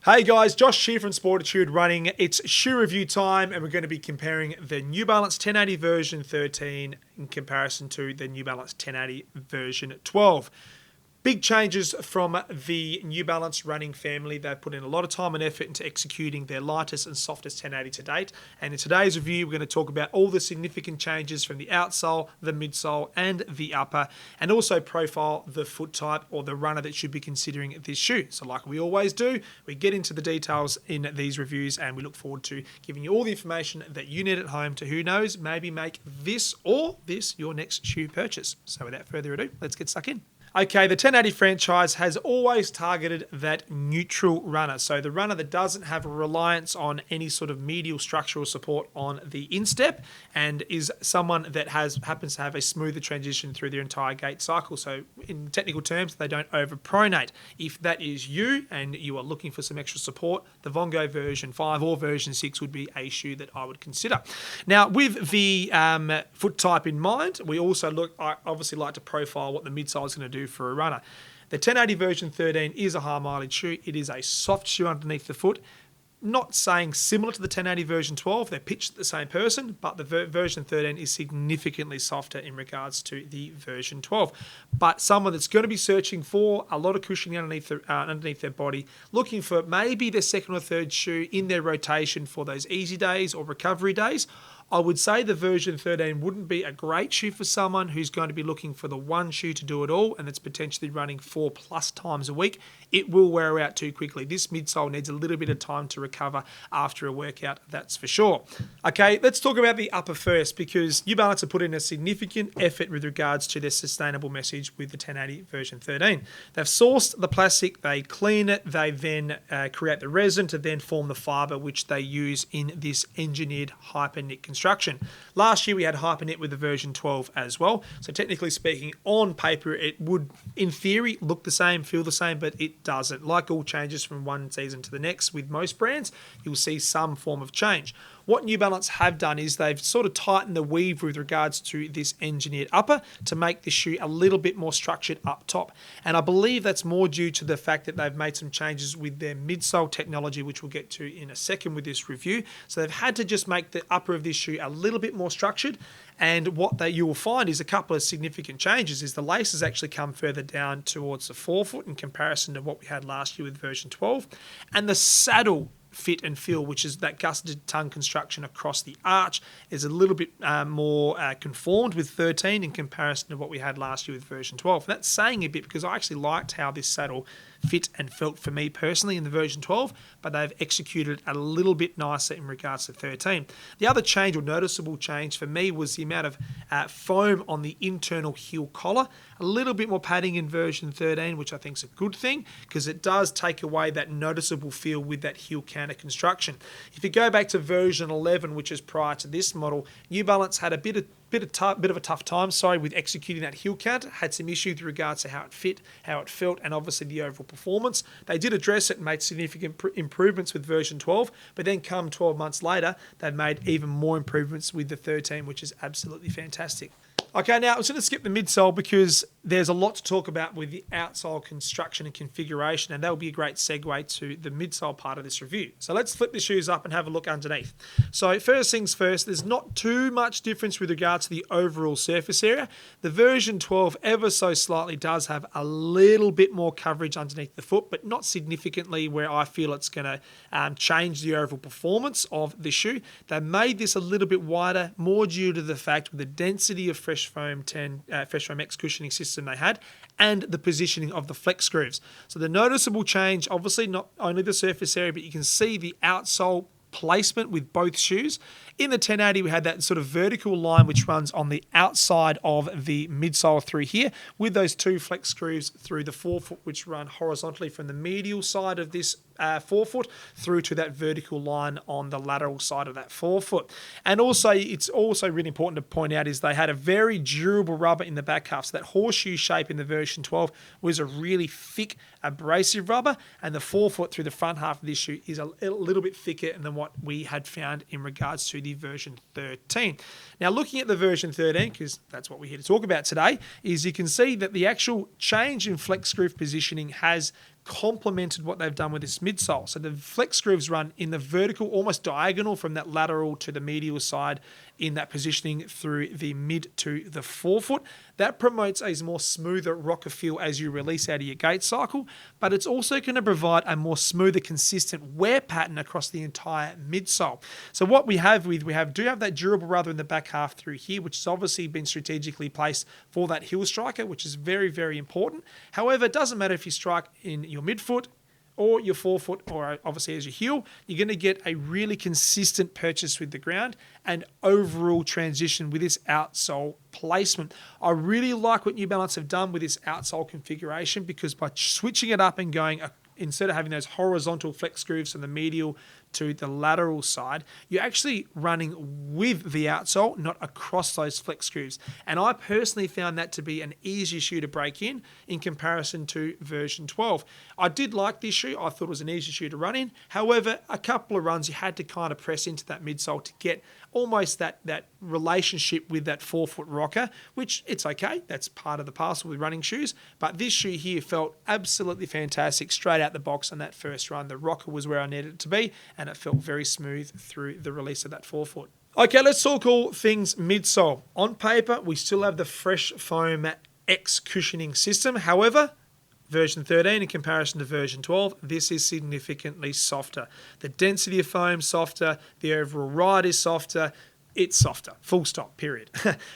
Hey guys, Josh here from Sportitude running. It's shoe review time and we're going to be comparing the New Balance 1080 version 13 in comparison to the New Balance 1080 version 12. Big changes from the New Balance running family. They've put in a lot of time and effort into executing their lightest and softest 1080 to date. And in today's review, we're going to talk about all the significant changes from the outsole, the midsole, and the upper, and also profile the foot type or the runner that should be considering this shoe. So like we always do, we get into the details in these reviews and we look forward to giving you all the information that you need at home to, who knows, maybe make this or this your next shoe purchase. So without further ado, let's get stuck in. Okay, the 1080 franchise has always targeted that neutral runner. So the runner that doesn't have a reliance on any sort of medial structural support on the instep and is someone that happens to have a smoother transition through their entire gait cycle. So in technical terms, they don't overpronate. If that is you and you are looking for some extra support, the Vongo version 5 or version 6 would be a shoe that I would consider. Now, with the foot type in mind, we also I obviously like to profile what the midsole is going to do for a runner. The 1080 version 13 is a high mileage shoe. It is a soft shoe underneath the foot. Not saying similar to the 1080 version 12, they're pitched at the same person, but the version 13 is significantly softer in regards to the version 12. But someone that's going to be searching for a lot of cushioning underneath their body, looking for maybe their second or third shoe in their rotation for those easy days or recovery days, I would say the version 13 wouldn't be a great shoe for someone who's going to be looking for the one shoe to do it all and that's potentially running 4+ times a week. It will wear out too quickly. This midsole needs a little bit of time to recover after a workout, that's for sure. Okay, let's talk about the upper first because New Balance have put in a significant effort with regards to their sustainable message with the 1080 version 13. They've sourced the plastic, they clean it, they then create the resin to then form the fiber which they use in this engineered hyperknit construction. Last year we had hyperknit with the version 12 as well. So technically speaking, on paper it would in theory look the same, feel the same, but it doesn't. Like all changes from one season to the next with most brands, you'll see some form of change. What New Balance have done is they've sort of tightened the weave with regards to this engineered upper to make the shoe a little bit more structured up top. And I believe that's more due to the fact that they've made some changes with their midsole technology, which we'll get to in a second with this review. So they've had to just make the upper of this shoe a little bit more structured. And what you will find is a couple of significant changes is the laces actually come further down towards the forefoot in comparison to what we had last year with version 12. And the saddle fit and feel, which is that gusseted tongue construction across the arch, is a little bit more conformed with 13 in comparison to what we had last year with version 12. And that's saying a bit because I actually liked how this saddle fit and felt for me personally in the version 12, but they've executed a little bit nicer in regards to 13. The other change or noticeable change for me was the amount of foam on the internal heel collar. A little bit more padding in version 13, which I think is a good thing because it does take away that noticeable feel with that heel canter construction. If you go back to version 11, which is prior to this model, New Balance had a bit of a tough time, with executing that heel canter. Had some issues with regards to how it fit, how it felt, and obviously the overall performance. They did address it and made significant improvements with version 12, but then come 12 months later, they've made even more improvements with the 13, which is absolutely fantastic. Okay, now I'm just going to skip the midsole because there's a lot to talk about with the outsole construction and configuration, and that will be a great segue to the midsole part of this review. So let's flip the shoes up and have a look underneath. So first things first, there's not too much difference with regards to the overall surface area. The version 12 ever so slightly does have a little bit more coverage underneath the foot, but not significantly where I feel it's going to change the overall performance of the shoe. They made this a little bit wider, more due to the fact with the density of Fresh Foam X cushioning system they had and the positioning of the flex grooves. So the noticeable change, obviously not only the surface area, but you can see the outsole placement with both shoes. In the 1080, we had that sort of vertical line which runs on the outside of the midsole through here with those two flex screws through the forefoot which run horizontally from the medial side of this forefoot through to that vertical line on the lateral side of that forefoot. And also, it's also really important to point out is they had a very durable rubber in the back cuff. So that horseshoe shape in the version 12 was a really thick abrasive rubber, and the forefoot through the front half of this shoe is a little bit thicker than what we had found in regards to the version 13. Now, looking at the version 13, because that's what we're here to talk about today, is you can see that the actual change in flex groove positioning has complemented what they've done with this midsole. So the flex grooves run in the vertical, almost diagonal from that lateral to the medial side in that positioning through the mid to the forefoot. That promotes a more smoother rocker feel as you release out of your gait cycle, but it's also going to provide a more smoother, consistent wear pattern across the entire midsole. So what we have that durable rubber in the back half through here, which has obviously been strategically placed for that heel striker, which is very, very important. However, it doesn't matter if you strike in your midfoot or your forefoot, or obviously as your heel, you're going to get a really consistent purchase with the ground and overall transition with this outsole placement. I really like what New Balance have done with this outsole configuration, because by switching it up and going, instead of having those horizontal flex grooves from the medial to the lateral side, you're actually running with the outsole, not across those flex grooves. And I personally found that to be an easier shoe to break in comparison to version 12. I did like this shoe. I thought it was an easier shoe to run in. However, a couple of runs you had to kind of press into that midsole to get almost that relationship with that forefoot rocker, which it's okay. That's part of the parcel with running shoes. But this shoe here felt absolutely fantastic straight out the box on that first run. The rocker was where I needed it to be, and it felt very smooth through the release of that forefoot. Okay, let's talk all things midsole. On paper, we still have the Fresh Foam X cushioning system. However, version 13 in comparison to version 12, this is significantly softer. The density of foam is softer, the overall ride is softer, it's softer, full stop, period.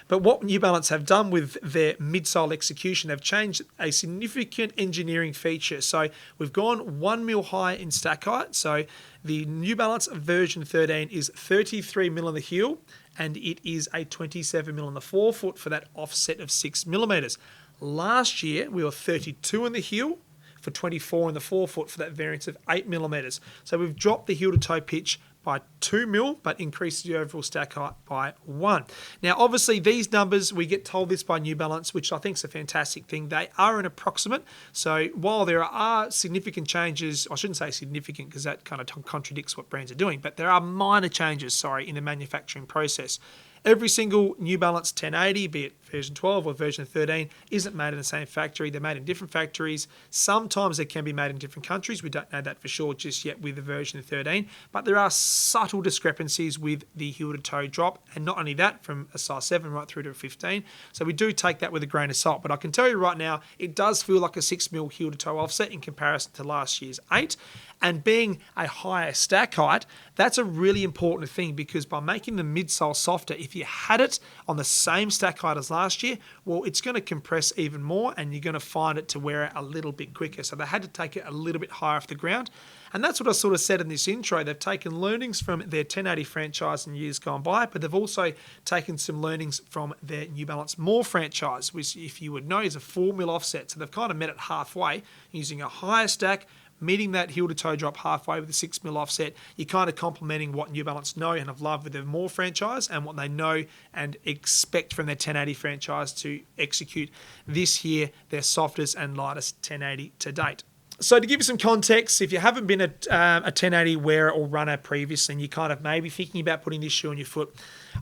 But what New Balance have done with their midsole execution, they've changed a significant engineering feature. So we've gone 1 mil higher in stack height. So the New Balance version 13 is 33 mil on the heel, and it is a 27 mil on the forefoot for that offset of 6 millimeters. Last year, we were 32 on the heel for 24 on the forefoot for that variance of 8 millimeters. So we've dropped the heel to toe pitch by 2 mil, but increased the overall stack height by 1. Now, obviously, these numbers, we get told this by New Balance, which I think is a fantastic thing. They are an approximate. So while there are significant changes, I shouldn't say significant because that kind of contradicts what brands are doing, but there are minor changes, in the manufacturing process. Every single New Balance 1080, be it version 12 or version 13, isn't made in the same factory. They're made in different factories. Sometimes they can be made in different countries. We don't know that for sure just yet with the version 13. But there are subtle discrepancies with the heel to toe drop. And not only that, from a size 7 right through to a 15. So we do take that with a grain of salt. But I can tell you right now, it does feel like a 6 mil heel to toe offset in comparison to last year's 8. And being a higher stack height, that's a really important thing, because by making the midsole softer, if you had it on the same stack height as last year, well, it's going to compress even more and you're going to find it to wear out a little bit quicker. So they had to take it a little bit higher off the ground. And that's what I sort of said in this intro. They've taken learnings from their 1080 franchise in years gone by, but they've also taken some learnings from their New Balance More franchise, which, if you would know, is a 4 mil offset. So they've kind of met it halfway using a higher stack, meeting that heel to toe drop halfway with a 6 mil offset. You're kind of complementing what New Balance know and have loved with their More franchise, and what they know and expect from their 1080 franchise to execute this year, their softest and lightest 1080 to date. So to give you some context, if you haven't been a 1080 wearer or runner previously, and you're kind of maybe thinking about putting this shoe on your foot,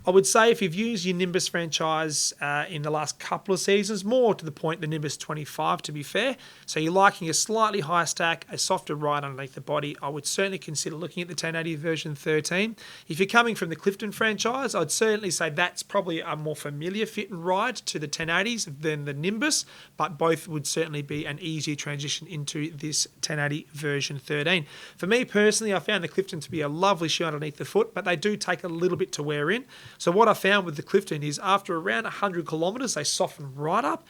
I would say if you've used your Nimbus franchise in the last couple of seasons, more to the point the Nimbus 25 to be fair, so you're liking a slightly higher stack, a softer ride underneath the body, I would certainly consider looking at the 1080 version 13. If you're coming from the Clifton franchise, I'd certainly say that's probably a more familiar fit and ride to the 1080s than the Nimbus, but both would certainly be an easier transition into this 1080 version 13. For me personally, I found the Clifton to be a lovely shoe underneath the foot, but they do take a little bit to wear in. So what I found with the Clifton is after around 100 kilometers, they soften right up.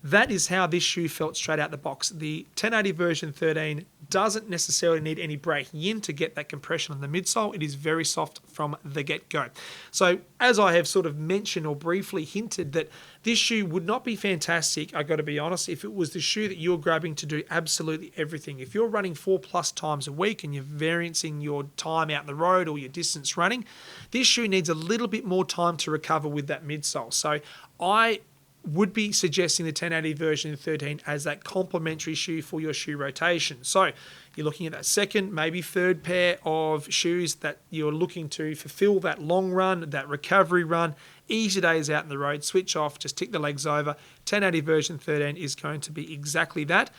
That is how this shoe felt straight out the box. The 1080 version 13 doesn't necessarily need any breaking in to get that compression on the midsole. It is very soft from the get-go. So as I have sort of mentioned or briefly hinted that this shoe would not be fantastic, I got to be honest, if it was the shoe that you're grabbing to do absolutely everything. If you're running 4+ times a week and you're variancing your time out the road or your distance running, this shoe needs a little bit more time to recover with that midsole. So I would be suggesting the 1080 version 13 as that complementary shoe for your shoe rotation. So you're looking at that second, maybe third pair of shoes that you're looking to fulfill that long run, that recovery run, easy days out in the road, switch off, just tick the legs over. 1080 version 13 is going to be exactly that.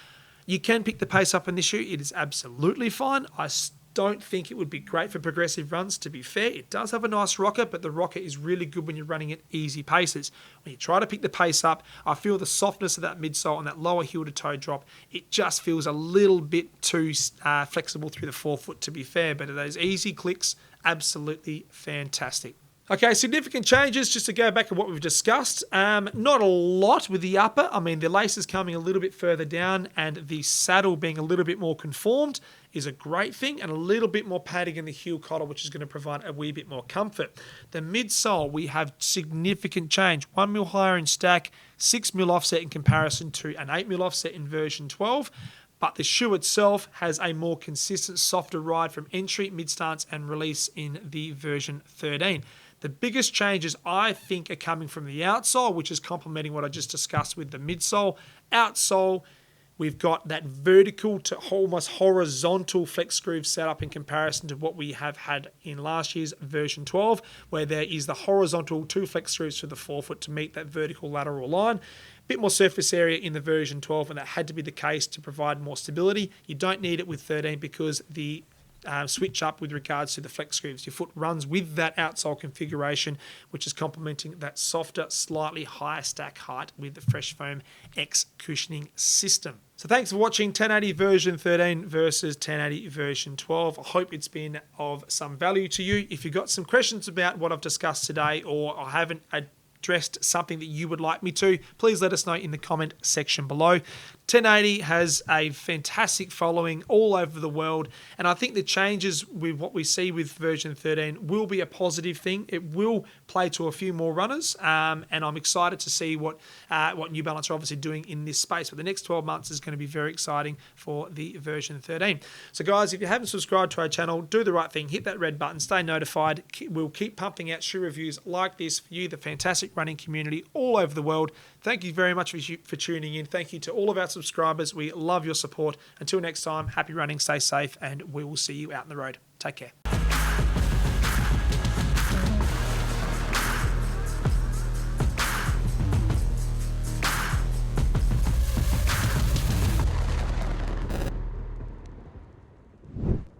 You can pick the pace up in this shoe. It is absolutely fine. I don't think it would be great for progressive runs, to be fair. It does have a nice rocker, but the rocker is really good when you're running at easy paces. When you try to pick the pace up, I feel the softness of that midsole and that lower heel to toe drop, it just feels a little bit too flexible through the forefoot, to be fair. But those easy clicks, absolutely fantastic. Okay, significant changes, just to go back to what we've discussed. Not a lot with the upper. I mean, the laces coming a little bit further down and the saddle being a little bit more conformed is a great thing, and a little bit more padding in the heel collar, which is going to provide a wee bit more comfort. The midsole, we have significant change. 1 mil higher in stack, 6 mil offset in comparison to an 8 mil offset in version 12. But the shoe itself has a more consistent, softer ride from entry, mid-stance, and release in the version 13. The biggest changes, I think, are coming from the outsole, which is complementing what I just discussed with the midsole. Outsole, we've got that vertical to almost horizontal flex groove setup in comparison to what we have had in last year's version 12, where there is the horizontal 2 flex grooves for the forefoot to meet that vertical lateral line. Bit more surface area in the version 12, and that had to be the case to provide more stability. You don't need it with 13 because the switch up with regards to the flex grooves. Your foot runs with that outsole configuration, which is complementing that softer, slightly higher stack height with the Fresh Foam X cushioning system. So thanks for watching 1080 version 13 versus 1080 version 12. I hope it's been of some value to you. If you've got some questions about what I've discussed today, or I haven't addressed something that you would like me to, please let us know in the comment section below. 1080 has a fantastic following all over the world, and I think the changes with what we see with version 13 will be a positive thing. It will play to a few more runners, and I'm excited to see what New Balance are obviously doing in this space. But the next 12 months is going to be very exciting for the version 13. So guys, if you haven't subscribed to our channel, do the right thing. Hit that red button, stay notified. We'll keep pumping out shoe reviews like this for you, the fantastic running community all over the world. Thank you very much for tuning in. Thank you to all of our subscribers. We love your support. Until next time, happy running, stay safe, and we will see you out on the road. Take care.